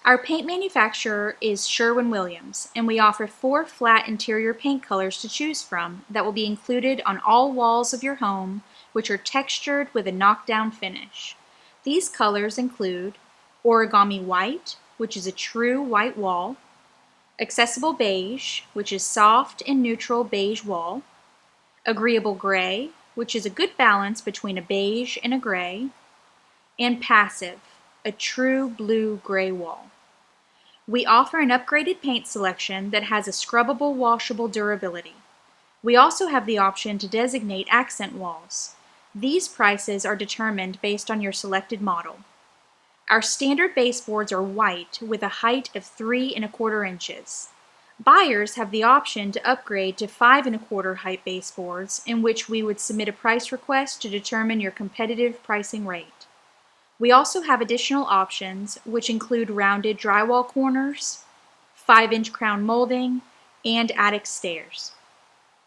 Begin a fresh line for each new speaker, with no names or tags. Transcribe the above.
Our paint manufacturer is Sherwin-Williams, and we offer 4 flat interior paint colors to choose from that will be included on all walls of your home, which are textured with a knockdown finish. These colors include Origami White, which is a true white wall, Accessible Beige, which is soft and neutral beige wall, Agreeable Gray, which is a good balance between a beige and a gray, and Passive, a true blue-gray wall. We offer an upgraded paint selection that has a scrubbable, washable durability. We also have the option to designate accent walls. These prices are determined based on your selected model. Our standard baseboards are white with a height of 3 1/4 inches. Buyers have the option to upgrade to 5 1/4 height baseboards, in which we would submit a price request to determine your competitive pricing rate. We also have additional options, which include rounded drywall corners, 5-inch crown molding, and attic stairs.